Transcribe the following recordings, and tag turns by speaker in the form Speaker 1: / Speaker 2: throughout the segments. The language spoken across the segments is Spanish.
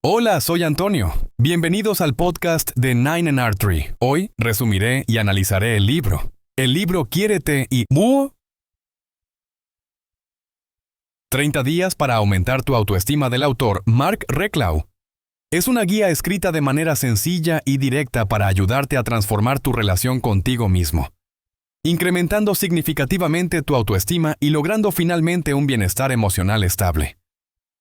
Speaker 1: Hola, soy Antonio. Bienvenidos al podcast de 9NR3. Hoy resumiré y analizaré el libro. El libro Quiérete y 30 días para aumentar tu autoestima del autor Mark Reclau. Es una guía escrita de manera sencilla y directa para ayudarte a transformar tu relación contigo mismo, incrementando significativamente tu autoestima y logrando finalmente un bienestar emocional estable.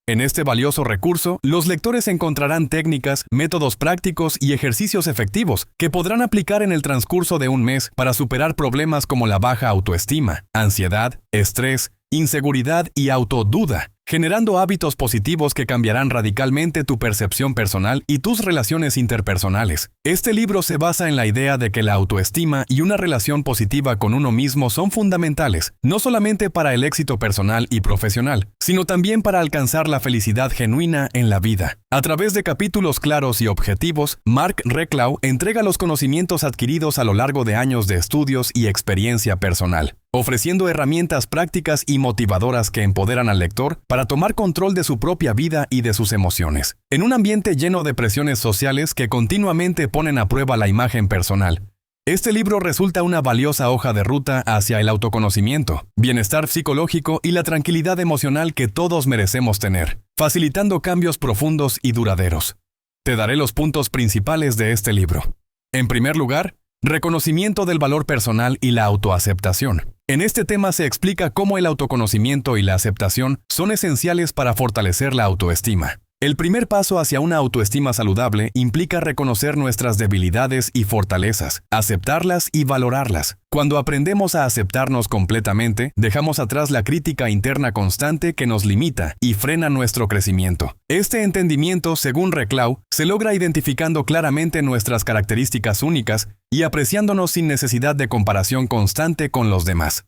Speaker 1: En este valioso recurso, los lectores encontrarán técnicas, métodos prácticos y ejercicios efectivos que podrán aplicar en el transcurso de un mes para superar problemas como la baja autoestima, ansiedad, estrés, inseguridad y autoduda, generando hábitos positivos que cambiarán radicalmente tu percepción personal y tus relaciones interpersonales. Este libro se basa en la idea de que la autoestima y una relación positiva con uno mismo son fundamentales, no solamente para el éxito personal y profesional, sino también para alcanzar la felicidad genuina en la vida. A través de capítulos claros y objetivos, Mark Reclau entrega los conocimientos adquiridos a lo largo de años de estudios y experiencia personal, ofreciendo herramientas prácticas y motivadoras que empoderan al lector para tomar control de su propia vida y de sus emociones. En un ambiente lleno de presiones sociales que continuamente ponen a prueba la imagen personal, este libro resulta una valiosa hoja de ruta hacia el autoconocimiento, bienestar psicológico y la tranquilidad emocional que todos merecemos tener, facilitando cambios profundos y duraderos. Te daré los puntos principales de este libro. En primer lugar, reconocimiento del valor personal y la autoaceptación. En este tema se explica cómo el autoconocimiento y la aceptación son esenciales para fortalecer la autoestima. El primer paso hacia una autoestima saludable implica reconocer nuestras debilidades y fortalezas, aceptarlas y valorarlas. Cuando aprendemos a aceptarnos completamente, dejamos atrás la crítica interna constante que nos limita y frena nuestro crecimiento. Este entendimiento, según Reclau, se logra identificando claramente nuestras características únicas y apreciándonos sin necesidad de comparación constante con los demás.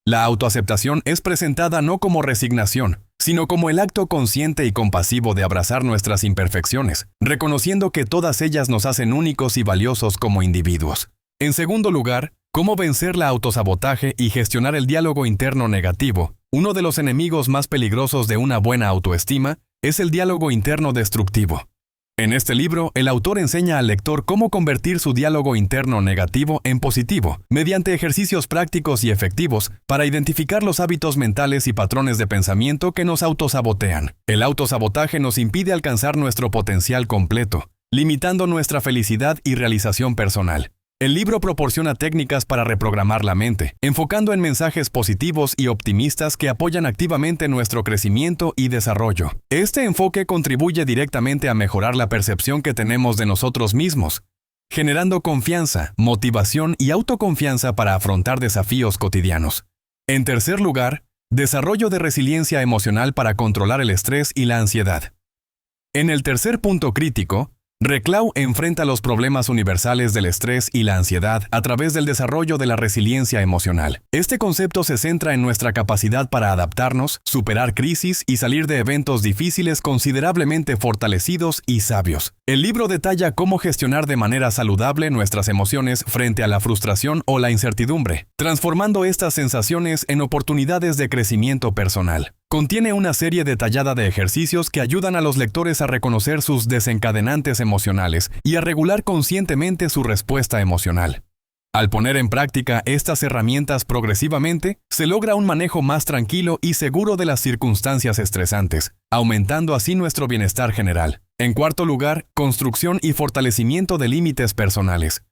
Speaker 1: La autoaceptación es presentada no como resignación, sino como el acto consciente y compasivo de abrazar nuestras imperfecciones, reconociendo que todas ellas nos hacen únicos y valiosos como individuos. En segundo lugar, cómo vencer la autosabotaje y gestionar el diálogo interno negativo. Uno de los enemigos más peligrosos de una buena autoestima es el diálogo interno destructivo. En este libro, el autor enseña al lector cómo convertir su diálogo interno negativo en positivo, mediante ejercicios prácticos y efectivos para identificar los hábitos mentales y patrones de pensamiento que nos autosabotean. El autosabotaje nos impide alcanzar nuestro potencial completo, limitando nuestra felicidad y realización personal. El libro proporciona técnicas para reprogramar la mente, enfocando en mensajes positivos y optimistas que apoyan activamente nuestro crecimiento y desarrollo. Este enfoque contribuye directamente a mejorar la percepción que tenemos de nosotros mismos, generando confianza, motivación y autoconfianza para afrontar desafíos cotidianos. En tercer lugar, desarrollo de resiliencia emocional para controlar el estrés y la ansiedad. En el tercer punto crítico, Reclau enfrenta los problemas universales del estrés y la ansiedad a través del desarrollo de la resiliencia emocional. Este concepto se centra en nuestra capacidad para adaptarnos, superar crisis y salir de eventos difíciles considerablemente fortalecidos y sabios. El libro detalla cómo gestionar de manera saludable nuestras emociones frente a la frustración o la incertidumbre, transformando estas sensaciones en oportunidades de crecimiento personal. Contiene una serie detallada de ejercicios que ayudan a los lectores a reconocer sus desencadenantes emocionales y a regular conscientemente su respuesta emocional. Al poner en práctica estas herramientas progresivamente, se logra un manejo más tranquilo y seguro de las circunstancias estresantes, aumentando así nuestro bienestar general. En cuarto lugar, construcción y fortalecimiento de límites personales.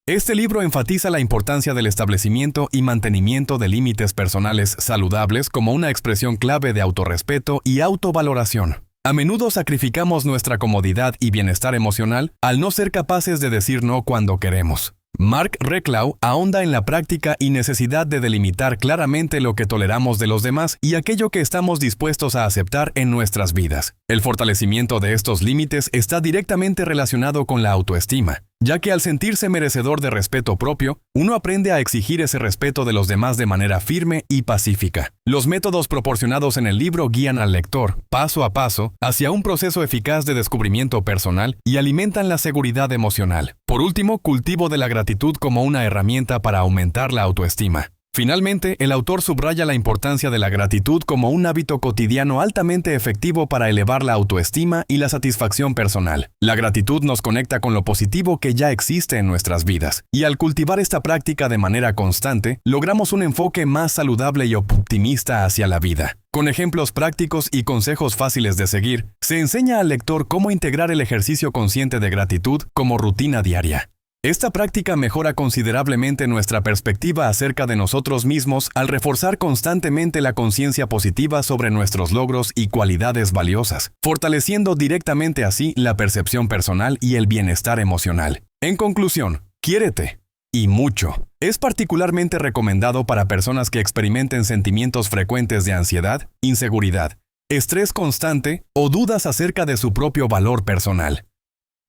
Speaker 1: Este libro enfatiza la importancia del establecimiento y mantenimiento de límites personales saludables como una expresión clave de autorrespeto y autovaloración. A menudo sacrificamos nuestra comodidad y bienestar emocional al no ser capaces de decir no cuando queremos. Mark Reclau ahonda en la práctica y necesidad de delimitar claramente lo que toleramos de los demás y aquello que estamos dispuestos a aceptar en nuestras vidas. El fortalecimiento de estos límites está directamente relacionado con la autoestima, ya que al sentirse merecedor de respeto propio, uno aprende a exigir ese respeto de los demás de manera firme y pacífica. Los métodos proporcionados en el libro guían al lector, paso a paso, hacia un proceso eficaz de descubrimiento personal y alimentan la seguridad emocional. Por último, cultivo de la gratitud como una herramienta para aumentar la autoestima. Finalmente, el autor subraya la importancia de la gratitud como un hábito cotidiano altamente efectivo para elevar la autoestima y la satisfacción personal. La gratitud nos conecta con lo positivo que ya existe en nuestras vidas, y al cultivar esta práctica de manera constante, logramos un enfoque más saludable y optimista hacia la vida. Con ejemplos prácticos y consejos fáciles de seguir, se enseña al lector cómo integrar el ejercicio consciente de gratitud como rutina diaria. Esta práctica mejora considerablemente nuestra perspectiva acerca de nosotros mismos al reforzar constantemente la conciencia positiva sobre nuestros logros y cualidades valiosas, fortaleciendo directamente así la percepción personal y el bienestar emocional. En conclusión, quiérete. Y mucho. Es particularmente recomendado para personas que experimenten sentimientos frecuentes de ansiedad, inseguridad, estrés constante o dudas acerca de su propio valor personal.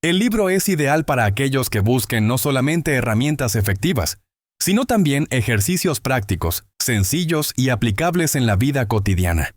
Speaker 1: El libro es ideal para aquellos que busquen no solamente herramientas efectivas, sino también ejercicios prácticos, sencillos y aplicables en la vida cotidiana.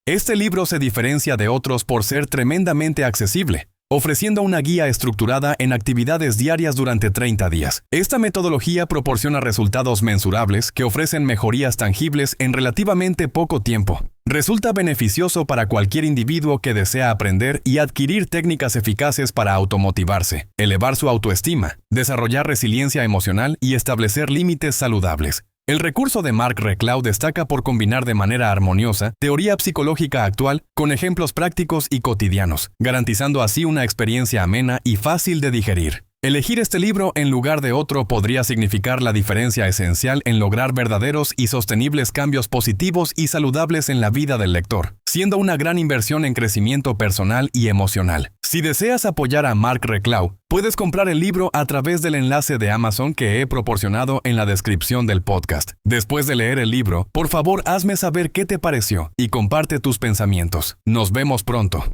Speaker 1: Este libro se diferencia de otros por ser tremendamente accesible, ofreciendo una guía estructurada en actividades diarias durante 30 días. Esta metodología proporciona resultados mensurables que ofrecen mejorías tangibles en relativamente poco tiempo. Resulta beneficioso para cualquier individuo que desea aprender y adquirir técnicas eficaces para automotivarse, elevar su autoestima, desarrollar resiliencia emocional y establecer límites saludables. El recurso de Mark Reclau destaca por combinar de manera armoniosa teoría psicológica actual con ejemplos prácticos y cotidianos, garantizando así una experiencia amena y fácil de digerir. Elegir este libro en lugar de otro podría significar la diferencia esencial en lograr verdaderos y sostenibles cambios positivos y saludables en la vida del lector, siendo una gran inversión en crecimiento personal y emocional. Si deseas apoyar a Mark Reclau, puedes comprar el libro a través del enlace de Amazon que he proporcionado en la descripción del podcast. Después de leer el libro, por favor hazme saber qué te pareció y comparte tus pensamientos. Nos vemos pronto.